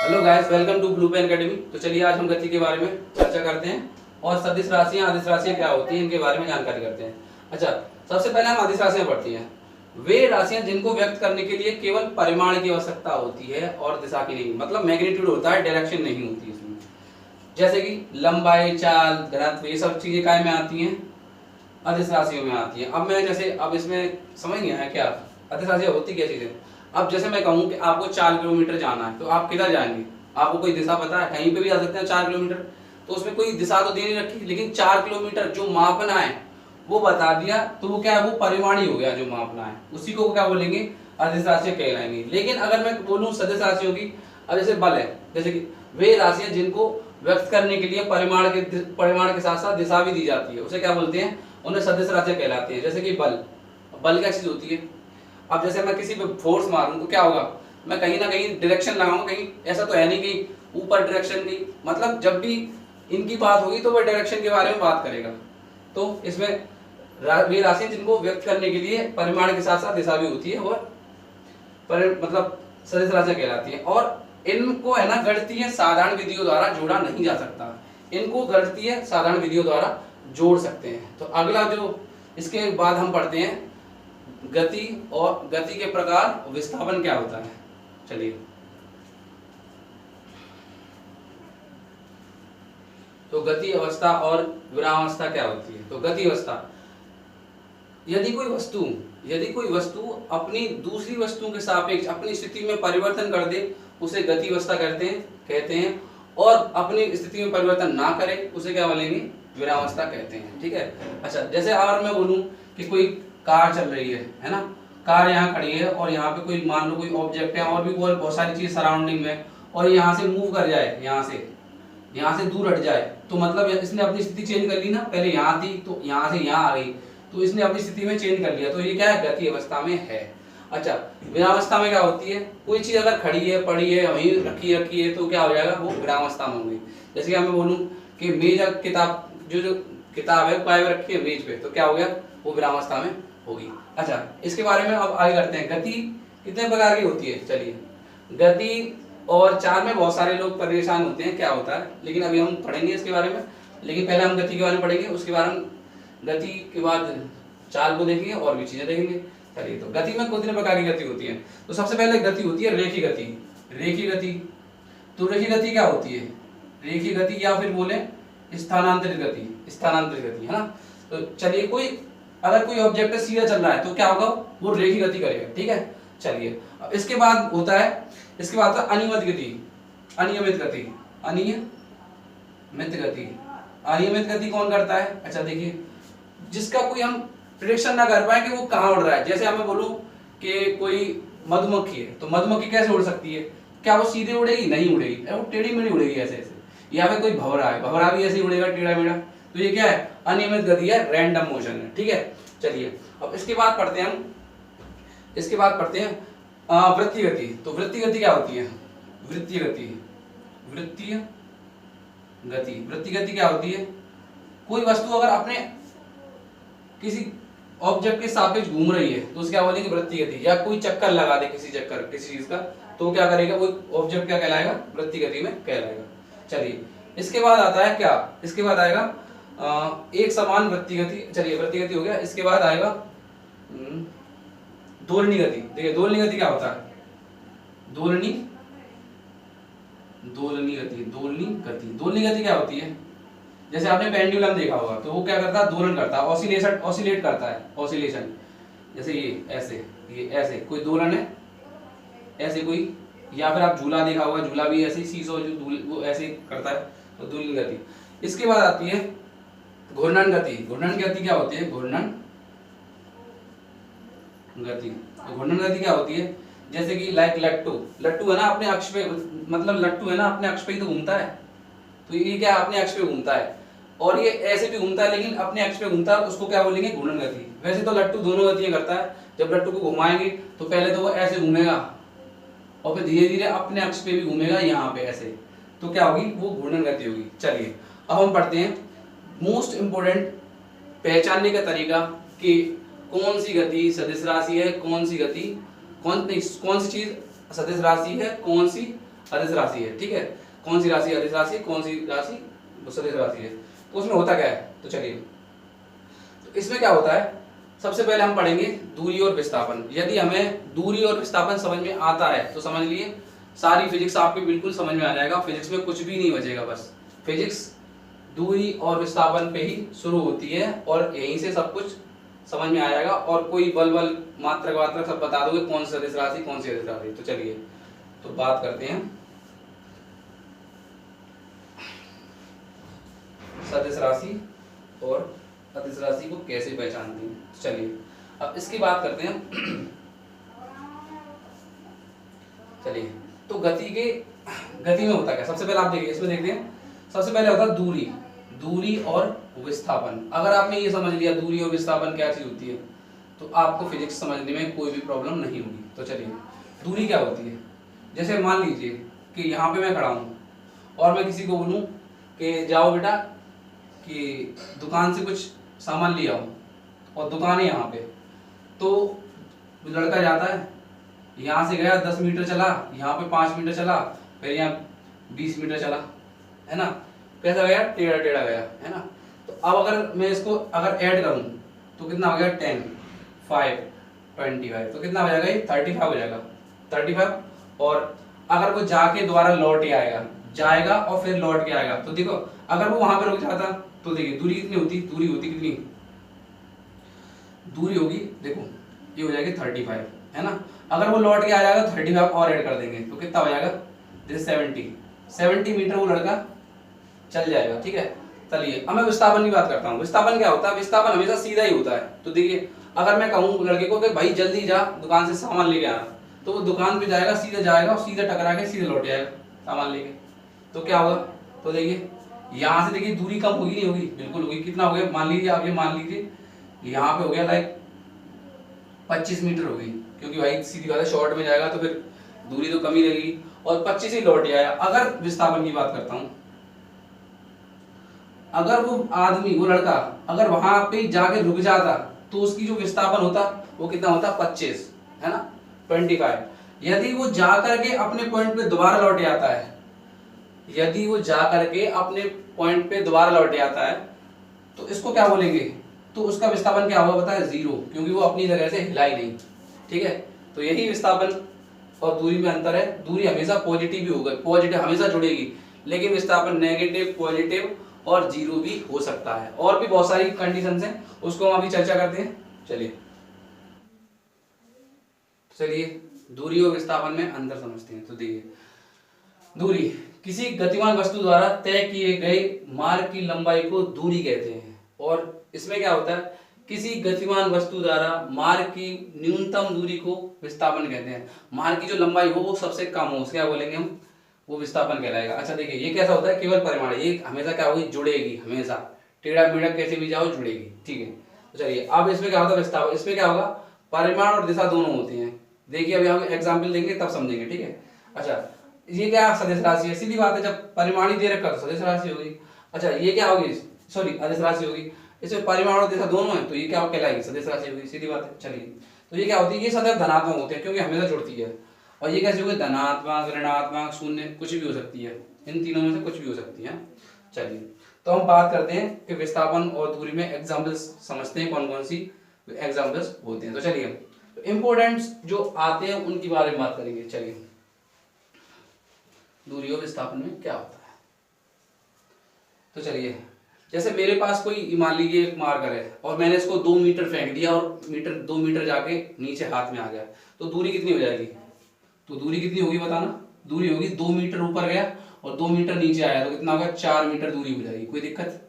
Hello guys, welcome to Blue Pen Academy. तो चलिए आज हम गति के बारे में चर्चा करते हैं और सदिश राशियां अदिश राशियां क्या होती हैं इनके बारे में जानकारी करते हैं। अच्छा, सबसे पहले हम अदिश राशियां पढ़ती हैं। वे राशियां जिनको व्यक्त करने के लिए केवल परिमाण की आवश्यकता होती है और दिशा की नहीं, मतलब मैग्नीट्यूड होता है, डायरेक्शन नहीं होती इसमें। जैसे कि लंबाई, चाल, घनत्व, ये सब चीजें काय में आती हैं? अदिश राशियों में आती है। अब इसमें समझ नहीं आया क्या अदिश राशियां होती क्या चीजें? अब जैसे मैं कहूँ कि आपको 4 किलोमीटर जाना है, तो आप किधर जाएंगे? आपको कोई दिशा पता है? कहीं पे भी जा सकते हैं 4 किलोमीटर। तो उसमें कोई दिशा तो दे नहीं रखी, लेकिन 4 किलोमीटर जो मापना है वो बता दिया, तो वो क्या है? वो परिमाण ही हो गया जो मापना है, उसी को क्या बोलेंगे? अदिश राशियां कहलाएंगे। लेकिन अगर मैं बोलूँ सदिश राशियों की, अब जैसे बल है, जैसे कि वे राशियां जिनको व्यक्त करने के लिए परिमाण के साथ साथ दिशा भी दी जाती है, उसे क्या बोलते हैं? उन्हें सदिश राशियां कहलाती है। जैसे कि बल, बल क्या चीज होती है? अब जैसे मैं किसी पे फोर्स मारूं तो क्या होगा? मैं कहीं ना कहीं डायरेक्शन लगाऊंगा, कहीं ऐसा तो है नहीं कि ऊपर डायरेक्शन की, मतलब जब भी इनकी बात होगी तो वह डायरेक्शन के बारे में बात करेगा। तो इसमें वे राशियां जिनको व्यक्त करने के लिए परिमाण के साथ साथ दिशा भी होती है और मतलब सदिश राशियां कहलाती है। और इनको है ना गणितीय साधारण विधियों द्वारा जोड़ा नहीं जा सकता, इनको गणितीय साधारण विधियों द्वारा जोड़ सकते हैं। तो अगला जो इसके बाद हम पढ़ते हैं गति, और गति के प्रकार, विस्थापन क्या होता है। चलिए, तो गति अवस्था और विरामावस्था क्या होती है? तो गति अवस्था, यदि कोई वस्तु अपनी दूसरी वस्तु के सापेक्ष अपनी स्थिति में परिवर्तन कर दे, उसे गति अवस्था कहते हैं। और अपनी स्थिति में परिवर्तन ना करे, उसे क्या बोलेंगे? विरामावस्था कहते हैं। ठीक है। अच्छा, जैसे अगर मैं बोलूं कि कोई कार चल रही है ना, कार यहाँ खड़ी है और यहाँ पे कोई मान लो कोई ऑब्जेक्ट है और भी बहुत सारी चीज सराउंडिंग में, और यहाँ से मूव कर जाए, यहाँ से दूर हट जाए, तो मतलब इसने अपनी स्थिति चेंज कर ली ना। पहले यहाँ थी तो यहाँ से यहाँ आ गई, तो इसने अपनी स्थिति में चेंज कर लिया, तो ये क्या है? गति अवस्था में है। अच्छा, विरामावस्था में क्या होती है? कोई चीज अगर खड़ी है, पड़ी है, वहीं रखी है, तो क्या हो जाएगा? वो विरामावस्था में होगी। जैसे कि मैं बोलूँ कि मेज, किताब, जो किताब है पाए में रखी है मेज पे, तो क्या हो गया? वो विरामावस्था में होगी। अच्छा, इसके बारे में अब आगे करते हैं। गति कितने प्रकार की होती है? चलिए, गति और चाल में बहुत सारे लोग परेशान होते हैं क्या होता है, लेकिन अभी हम पढ़ेंगे इसके बारे में। लेकिन पहले हम गति के बारे में पढ़ेंगे, उसके बाद हम गति के बाद चाल को देखेंगे और भी चीजें देखेंगे। चलिए, तो गति में कितने प्रकार की गति होती है? तो सबसे पहले गति होती है रेखी गति। रेखी गति, तो रेखी गति क्या होती है? रेखी गति या फिर बोले स्थानांतरित गति है ना। तो चलिए, अगर कोई ऑब्जेक्ट सीधा चल रहा है तो क्या होगा? वो रेखी गति करेगा। ठीक है। चलिए, अब इसके बाद होता है अनियमित गति कौन करता है? अच्छा देखिए, जिसका कोई हम प्रिडिक्शन ना कर पाए कि वो कहाँ उड़ रहा है। जैसे हमें बोलूं कि कोई मधुमक्खी है, तो मधुमक्खी कैसे उड़ सकती है? क्या वो सीधे उड़ेगी? नहीं उड़ेगी, वो टेढ़ी मेढ़ी उड़ेगी ऐसे। या फिर कोई भंवरा है, भंवरा भी ऐसे ही उड़ेगा, टेढ़ा मेढ़ा। तो ये क्या है? अनियमित गति है, रैंडम मोशन है। ठीक है। चलिए, अब इसके बाद पढ़ते हैं वृत्तीय गति। तो वृत्तीय गति क्या होती है? वृत्तीय गति क्या होती है? कोई वस्तु अगर अपने किसी ऑब्जेक्ट के सापेक्ष घूम रही है तो उसे क्या बोलेंगे? वृत्तीय गति। या कोई चक्कर लगा दे किसी चीज का, तो क्या करेगा? वो ऑब्जेक्ट क्या कहलाएगा? वृत्तीय गति में कहलाएगा। चलिए, इसके बाद आता है क्या? इसके बाद आएगा एक समान वृत्तीय गति। चलिए, वृत्तीय गति हो गया। इसके बाद आएगा दोलनी गति। देखिए, दोलनी गति क्या होता है? दोलनी गति क्या होती है? जैसे आपने पेंडुलम देखा होगा, तो वो क्या करता है? दोलन करता है, ऑसिलेट करता है, ऑसिलेशन। जैसे ये ऐसे कोई दोलन है, ऐसे कोई, या फिर आप झूला देखा होगा, झूला भी ऐसे सीसो वो ऐसे करता है, तो दोलन गति। इसके बाद आती है घूर्णन गति। घूर्णन गति क्या होती है? घूर्णन गति क्या होती है? जैसे कि लाइक लट्टू है ना अपने अक्ष पे, मतलब लट्टू है ना अपने अक्ष पे ही तो घूमता है। तो ये क्या अपने अक्ष पे घूमता है, और ये ऐसे भी घूमता है, लेकिन अपने अक्ष पे घूमता है, उसको क्या बोलेंगे? घूर्णन गति। वैसे तो लट्टू दोनों गतियां करता है। जब लट्टू को घुमाएंगे तो पहले तो वो ऐसे घूमेगा और फिर धीरे धीरे अपने अक्ष पे भी घूमेगा, यहाँ पे ऐसे, तो क्या होगी? वो घूर्णन गति होगी। चलिए, अब हम पढ़ते हैं मोस्ट इंपोर्टेंट पहचानने का तरीका कि कौन सी गति सदिश राशि है, कौन सी चीज सदिश राशि है, कौन सी अदिश राशि है, ठीक है। कौन सी राशि अदिश राशि, कौन सी राशि सदिश राशि है। तो उसमें होता क्या है, तो चलिए, तो इसमें क्या होता है, सबसे पहले हम पढ़ेंगे दूरी और विस्थापन। यदि हमें दूरी और विस्थापन समझ में आता है तो समझ लिए सारी फिजिक्स आपकी बिल्कुल समझ में आ जाएगा, फिजिक्स में कुछ भी नहीं बचेगा। बस फिजिक्स दूरी और विस्थापन पे ही शुरू होती है और यहीं से सब कुछ समझ में आ जाएगा, और कोई बल मात्रक वात्रक सब बता दोगे कौन सी सदिश राशि कौन सी अदिश राशि। तो चलिए, तो बात करते हैं सदिश राशि और अदिश राशि को कैसे पहचानते हैं। चलिए अब इसकी बात करते हैं। चलिए, तो गति में होता क्या, सबसे पहले आप देखिए, इसमें देखते हैं सबसे पहले होता है दूरी और विस्थापन। अगर आपने ये समझ लिया दूरी और विस्थापन क्या चीज होती है, तो आपको फिजिक्स समझने में कोई भी प्रॉब्लम नहीं होगी। तो चलिए, दूरी क्या होती है, जैसे मान लीजिए कि यहाँ पे मैं खड़ा हूँ और मैं किसी को बोलूँ कि जाओ बेटा कि दुकान से कुछ सामान ले आओ, और दुकान है यहाँ पे, तो लड़का जाता है, यहाँ से गया 10 मीटर चला, यहाँ पे 5 मीटर चला, फिर यहाँ 20 मीटर चला, है ना, कैसा गया, टेढ़ा टेढ़ा गया, है ना। तो अब अगर मैं इसको अगर ऐड करूँ तो कितना हो गया, 10, 5, 25, तो कितना हो जाएगा, ये 35 हो जाएगा, 35। और अगर वो जाके दोबारा लौट के आएगा, जाएगा और फिर लौट के आएगा, तो देखो अगर वो वहां पे रुक जाता तो देखिए दूरी कितनी होती, दूरी होती कितनी, दूरी होगी देखो ये हो जाएगी 35, है ना। अगर वो लौट के आ जाएगा तो 35 और ऐड कर देंगे तो कितना हो जाएगा, जैसे 70 मीटर वो लड़का चल जाएगा, ठीक है। चलिए अब मैं विस्थापन की बात करता हूँ। विस्थापन क्या होता है, विस्थापन हमेशा सीधा ही होता है। तो देखिए अगर मैं कहूँ लड़के को कि भाई जल्दी जा दुकान से सामान लेके आना, तो वो दुकान पे जाएगा, सीधे जाएगा और सीधे टकरा के सीधे लौट जाएगा सामान लेके, तो क्या होगा, तो देखिए यहाँ से देखिए दूरी कम होगी नहीं होगी, बिल्कुल होगी। कितना हो गया, मान लीजिए आप ये मान लीजिए यहाँ पे हो गया लाइक 25 मीटर हो गई, क्योंकि भाई सीधी बात है शॉर्ट में जाएगा तो फिर दूरी तो कम ही रहेगी, और 25 ही लौट आया। अगर विस्थापन की बात करता हूँ, अगर वो आदमी वो लड़का अगर वहां पे जाके रुक जाता तो उसकी जो विस्थापन होता वो कितना होता, 25, है ना, 25। यदि वो जा करके अपने पॉइंट पे दोबारा लौट आता है, यदि वो जा करके अपने पॉइंट पे दोबारा लौट आता है, तो इसको क्या बोलेंगे, तो उसका विस्थापन क्या होगा पता है, 0, क्योंकि वो अपनी जगह से हिला ही नहीं, ठीक है। तो यही विस्थापन और दूरी में अंतर है। दूरी हमेशा पॉजिटिव ही होगा, पॉजिटिव हमेशा जुड़ेगी, लेकिन विस्थापन नेगेटिव, पॉजिटिव और 0 भी हो सकता है। और भी बहुत सारी कंडीशंस हैं, उसको हम अभी चर्चा करते हैं। चलिए दूरी और विस्थापन में अंतर समझते हैं। तो देखिए, दूरी किसी गतिमान वस्तु द्वारा तय किए गए मार्ग की लंबाई को दूरी कहते हैं। और इसमें क्या होता है, किसी गतिमान वस्तु द्वारा मार्ग की न्यूनतम दूरी को विस्थापन कहते हैं। मार्ग की जो लंबाई हो वो सबसे कम हो, उसके क्या बोलेंगे हम, वो विस्थापन कहलाएगा। अच्छा देखिए, ये कैसा होता है, केवल परिमाण, ये हमेशा क्या होगी, जुड़ेगी, हमेशा टेढ़ा मेढ़ा कैसे भी जाओ जुड़ेगी, ठीक है। तो चलिए अब इसमें क्या होता है विस्थापन, इसमें क्या होगा, परिमाण और दिशा दोनों होती हैं। देखिए अभी हम एग्जाम्पल देंगे तब समझेंगे, ठीक है। अच्छा ये क्या सदिश राशि है, सीधी बात है, जब परिमाण ही दे रखा तो सदिश राशि होगी। अच्छा ये क्या होगी, सॉरी अदिश राशि होगी। इसमें परिमाण और दिशा दोनों है तो ये क्या कहलाएगी, सदिश राशि होगी, सीधी बात है। चलिए तो ये क्या होती है, ये सदैव धनात्मक होते हैं क्योंकि हमेशा जुड़ती है। और ये कैसे होगी, धनात्मक, ऋणात्मक, शून्य, कुछ भी हो सकती है, इन तीनों में से कुछ भी हो सकती है। चलिए तो हम बात करते हैं कि विस्थापन और दूरी में एग्जाम्पल्स समझते हैं, कौन कौन सी एग्जाम्पल्स होते हैं। तो चलिए इंपोर्टेंट्स जो आते हैं उनके बारे में बात करेंगे। चलिए दूरी और विस्थापन में क्या होता है। तो चलिए जैसे मेरे पास कोई मान लीजिए एक मार्कर है और मैंने इसको 2 मीटर फेंक दिया और 2 मीटर जाके नीचे हाथ में आ गया, तो दूरी कितनी हो जाएगी, तो दूरी कितनी होगी बताना, दूरी होगी 2 मीटर ऊपर गया और 2 मीटर नीचे आया तो कितना होगा, 4 मीटर दूरी हो जाएगी। कोई दिक्कत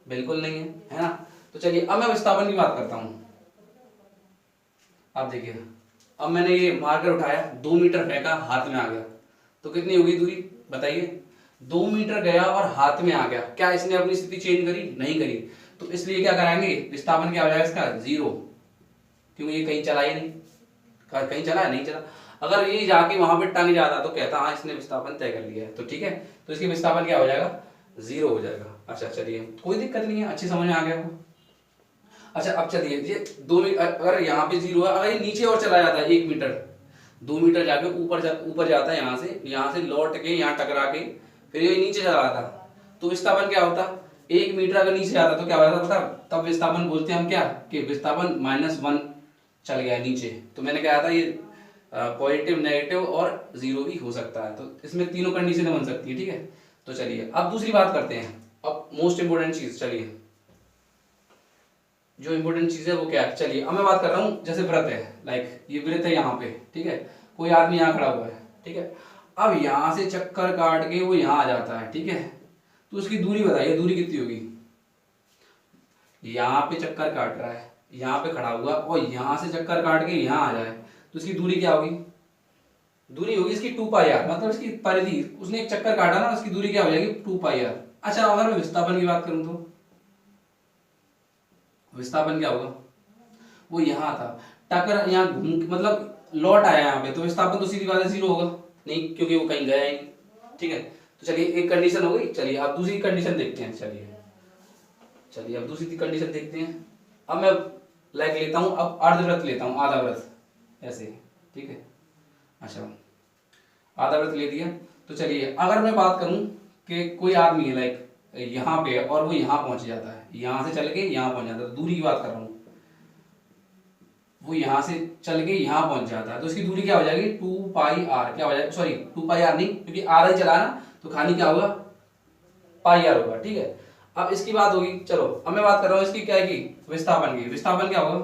बिल्कुल नहीं है ना। तो चलिए अब मैं विस्थापन की बात करता हूँ। आप देखिए अब मैंने ये मार्कर उठाया, 2 मीटर फेंका, हाथ में आ गया, तो कितनी होगी दूरी बताइए, 2 मीटर गया और हाथ में आ गया। क्या इसने अपनी स्थिति चेंज करी, नहीं करी, तो इसलिए क्या कराएंगे, विस्थापन क्या हो जाएगा इसका, 0, क्योंकि ये कहीं चला ही नहीं, कहीं चला है नहीं चला। अगर ये जाके वहां पे टंग जाता तो कहता हाँ इसने विस्थापन तय कर लिया है, तो ठीक है, तो इसकी विस्थापन क्या हो जाएगा, 0 हो जाएगा। अच्छा चलिए कोई दिक्कत नहीं है, अच्छी समझ में आ गया। अच्छा अब चलिए ये 2 मीटर, अगर यहाँ पे 0 है, अगर ये नीचे और चला जाता है 1 मीटर, 2 मीटर जाके ऊपर जाता है, यहाँ से लौट के यहाँ टकरा के फिर ये नीचे चला आता, तो विस्थापन क्या होता, 1 मीटर अगर नीचे जाता तो क्या होता पता, तब विस्थापन बोलते हैं हम क्या, कि विस्थापन -1 चल गया नीचे। तो मैंने कहा था ये पॉजिटिव, नेगेटिव और जीरो भी हो सकता है, तो इसमें तीनों कंडीशन बन सकती है, ठीक है। तो चलिए अब दूसरी बात करते हैं, अब मोस्ट इंपोर्टेंट चीज, चलिए जो इंपोर्टेंट चीज है वो क्या है, चलिए अब मैं बात कर रहा हूँ, जैसे वृत्त है, लाइक ये वृत्त है यहाँ पे, ठीक है, कोई आदमी यहाँ खड़ा हुआ है, ठीक है, अब यहाँ से चक्कर काट के वो यहाँ आ जाता है, ठीक है, तो उसकी दूरी बताइए, दूरी कितनी होगी, यहाँ पे चक्कर काट रहा है, यहाँ पे खड़ा हुआ और यहाँ से चक्कर काट के यहाँ आ जाए, तो इसकी दूरी क्या होगी, दूरी होगी इसकी 2πr, मतलब इसकी परिधि, उसने एक चक्कर काटा ना, उसकी दूरी क्या हो जाएगी 2πr। अच्छा अगर मैं विस्थापन की बात करूं तो विस्थापन क्या होगा, वो यहाँ था, टक्कर यहाँ घूम मतलब लौट आया यहाँ पे, तो विस्थापन तो सीधी बात है 0 होगा, नहीं क्योंकि वो कहीं गया ही नहीं, ठीक है। तो चलिए एक कंडीशन हो गई, चलिए अब दूसरी कंडीशन देखते हैं, चलिए अब दूसरी कंडीशन देखते हैं। अब मैं लाइक लेता हूँ, अब अर्धवृत्त लेता हूँ, आधा वृत्त ऐसे, ठीक है। अच्छा आधा वृत्त ले दिया, तो चलिए अगर मैं बात करूं कि कोई आदमी है लाइक यहाँ पे और वो यहाँ पहुंच जाता है, यहाँ से चल के यहाँ पहुंच जाता है, तो दूरी की बात कर रहा हूँ, वो यहाँ से चल के यहाँ पहुंच जाता है, तो इसकी दूरी क्या हो जाएगी 2πr, क्या हो जाएगा, सॉरी 2πr नहीं, क्योंकि आधा ही चला ना, तो खाली क्या होगा πr होगा, ठीक है। अब इसकी बात होगी, चलो अब मैं बात कर रहा हूँ इसकी क्या है कि विस्थापन की, विस्थापन क्या होगा,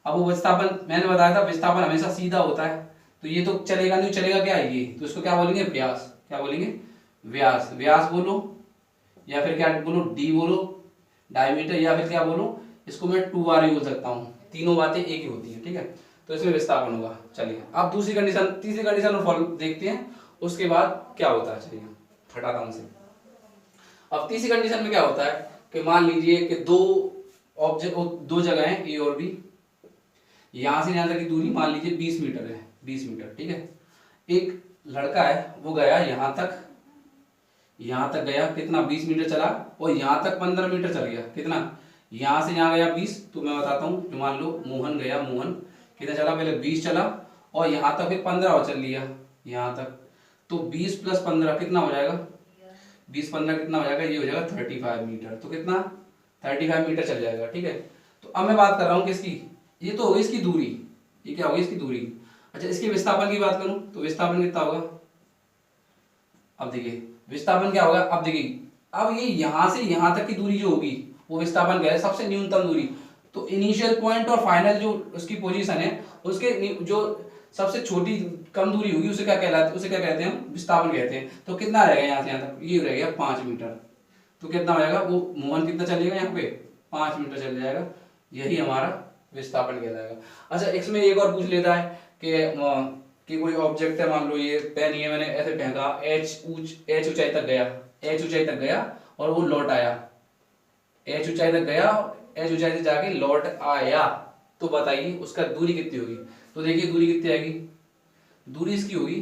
अब वो विस्थापन मैंने बताया था, विस्थापन हमेशा सीधा होता है, तो ये तो चलेगा नहीं, चलेगा क्या है ये, तो इसको क्या बोलेंगे व्यास, क्या बोलेंगे व्यास, व्यास बोलो या फिर क्या बोलो डी बोलो, डायमीटर, या फिर क्या बोलो इसको मैं 2r बोल सकता हूँ, तीनों बातें एक ही होती है, ठीक है। तो इसमें विस्थापन होगा। चलिए अब दूसरी कंडीशन, तीसरी कंडीशन और फॉलो देखते हैं, उसके बाद क्या होता है, चलिए हटाता हूँ इसे। अब तीसरी कंडीशन में क्या होता है कि मान लीजिए कि दो ऑब्जेक्ट, दो जगह है ए और बी, यहां से यहां तक की दूरी मान लीजिए 20 मीटर है, 20 मीटर, ठीक है। एक लड़का है वो गया यहां तक गया, कितना 20 मीटर चला, और यहां तक 15 मीटर चल गया, कितना, यहां से यहां गया 20, तो मैं बताता हूँ, मान लो मोहन गया, मोहन कितना चला, पहले 20 चला और यहां तक फिर 15 और चल लिया यहां तक, तो 20 + 15 कितना हो जाएगा, 20-15 कितना हो जाएगा, ये हो जाएगा 35 मीटर, तो कितना 35 मीटर चल जाएगा, ठीक है। तो अब मैं बात कर रहा हूँ किसकी, ये तो होगी इसकी दूरी, ये क्या होगी इसकी दूरी। अच्छा इसके विस्थापन की बात करूं तो विस्थापन कितना होगा, अब देखिए विस्थापन क्या होगा, अब देखिए अब ये यहां से यहां तक की दूरी जो होगी वो विस्थापन क्या है, सबसे न्यूनतम दूरी, तो इनिशियल पॉइंट और फाइनल जो उसकी पोजीशन है, उसके जो सबसे छोटी कम दूरी होगी उसे क्या कहलाती है, उसे क्या कहते हैं हम विस्थापन कहते हैं। तो कितना रहेगा यहाँ से यहाँ तक, ये रहेगा 5 मीटर, तो कितना हो जाएगा, वो मोहन कितना चलेगा यहाँ पे 5 मीटर चल जाएगा, यही हमारा विस्थापन कहलाएगा। अच्छा इसमें एक और पूछ लेता है कि कोई ऑब्जेक्ट है, मान लो ये पेन, ये मैंने ऐसे फेंका, h ऊंचाई तक गया, h ऊंचाई तक गया और वो लौट आया, h ऊंचाई तक गया, h ऊंचाई से जाके लौट आया, तो बताइए उसका दूरी कितनी होगी। तो देखिए दूरी कितनी आएगी, दूरी इसकी होगी